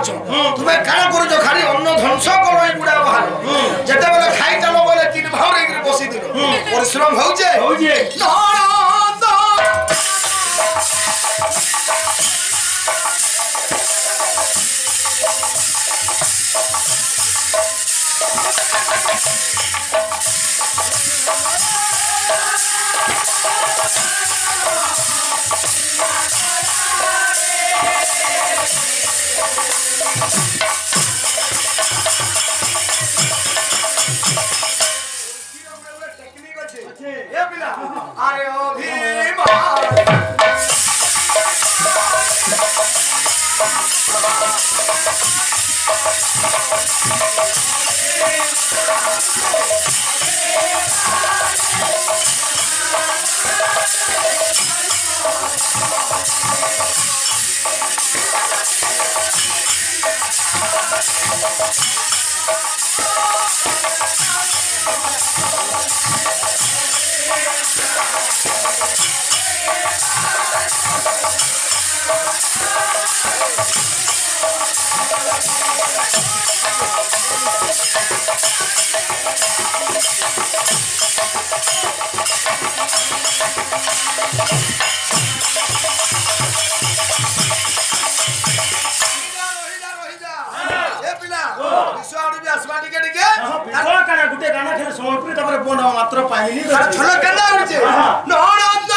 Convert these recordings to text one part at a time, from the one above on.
କରୁଛ ତୁମେ କାଣା କରୁଛ ଖାଲି ଅନ୍ନ ଧ୍ୱଂସ କର ଏଇ ବୁଢା ବାହାର ଯେତେବେଳେ ଖାଇ ଚାଲ ବୋଲେ ତିନି ଭାଉରେ ବସି ଦିନ ପରିଶ୍ରମ ହଉଛେ मात्र पाइनी छल केना होचे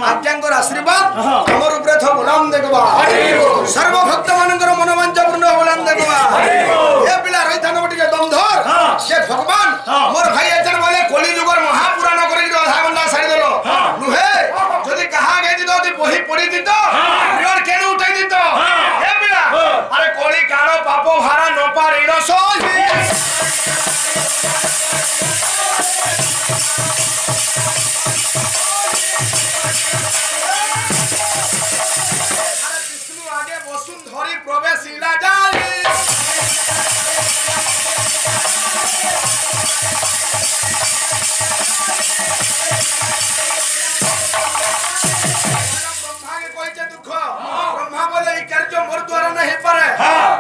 आज्ञांकर आशीर्वाद हमर उपरे थो बोलाम देखबा सर्व भक्त मानकर मनोवांछा पूर्ण बोलाम देखबा ए पिला रहिथान बटिके दम धर जे भगवान मोर भाई एचन बोले कली जुगर महापुराण करी आधा घंटा सारी देलो नुहे जदी कहा गई दितो ती बही पड़ी दितो रिवर केन उठाई दितो ए पिला अरे कली कालो पापो भारा न पारिण सोही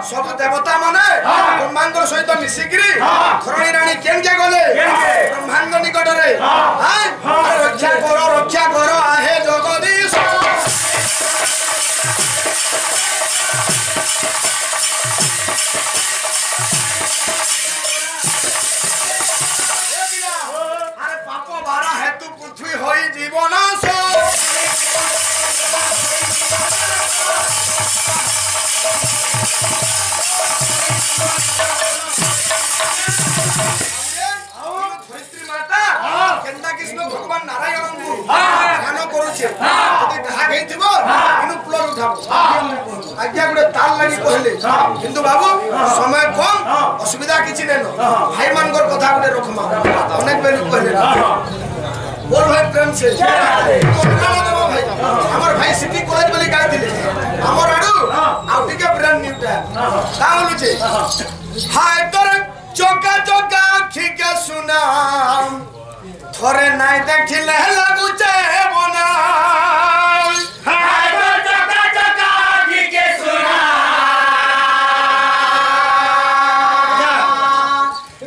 सब देवता माने ब्रह्मांड सहित मिसिक्री धरणी रानी केनके गले ब्रह्मांड निकट रे रक्षा करो आहे जगदीश अरे पाप बारा हेतु पृथ्वी होई जीवन भगवान नारायण को ध्यान करूछे जदि कहा गई थिबो इनु पुलर उठाबो आज्ञा गुडे ताल लागि कहले किंतु बाबू समय कम असुविधा किछि नेनो भाई मानकर कथा गुडे रखमा अनेक बेलु कहले बोल भाई प्रेम से भाई हमर भाई सिटी कॉलेज वाली गाय दिले हमर आडू आ टिके ब्रांड न्यूटा ताउलु छे हाय तोर चोका चोका आखी के सुना थोरे नाय देखिले लागुचे बना हाय तो चका चका आखी के सुना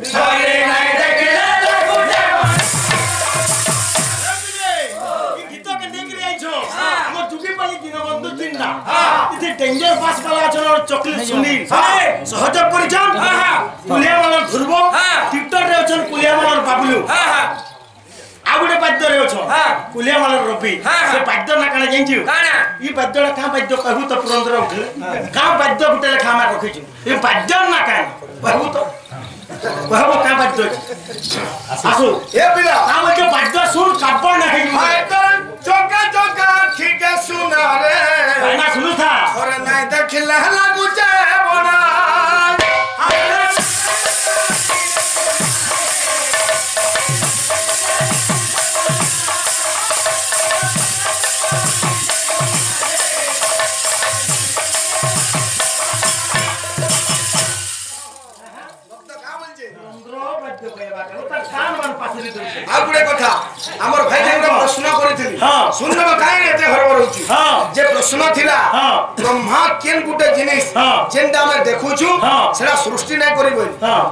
थोरे नाय देखिले कृष्णा इथे डेंजर पास वाला अछन चॉकलेट सुनील सहयोग करिछन पुलिया वाला ध्रुव टिकटर रे अछन पुलिया वाला बाबुलू आ गुटे पाद्य रे अछन पुलिया वाला रवि से पाद्य ना काना जाइछु काना ई पाद्यला का पाद्य कहू तो पुरंदर उठले का पाद्य गुटे खामा रखिछु ई पाद्य ना काना कहू तो कहू का पाद्य आसु ए पिला का मके पाद्य सुन कापा ना है पाद्य चोका चोका ठीक है सुना रे ना सुनु था और नहीं देखले लागू जे बना आगुड़े कथा हमर भाई जे प्रश्न करिथिली सुनब काहे एते हरबर होची जे प्रश्न थिला ब्रह्मा केन गुटे जिनिस जेंदा हम देखुछु सेला सृष्टि नै करिबो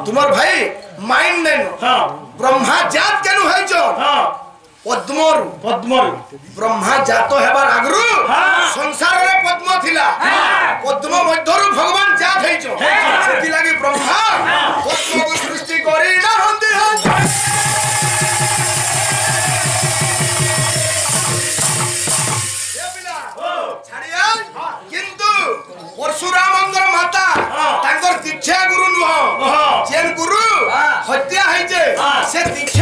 तुमर भाई माइंड नै ब्रह्मा जात केनु हैचो पद्मरु ब्रह्मा जात हेबार आगरु संसार रे पद्म थिला पद्म मध्यरु भगवान जात हैचो सेति लागि ब्रह्मा पद्म को सृष्टि करि ना हंती परशुरामंगर माता तांकर दीक्षा गुरु नुह जेन गुरु हत्या है जे से दीक्षा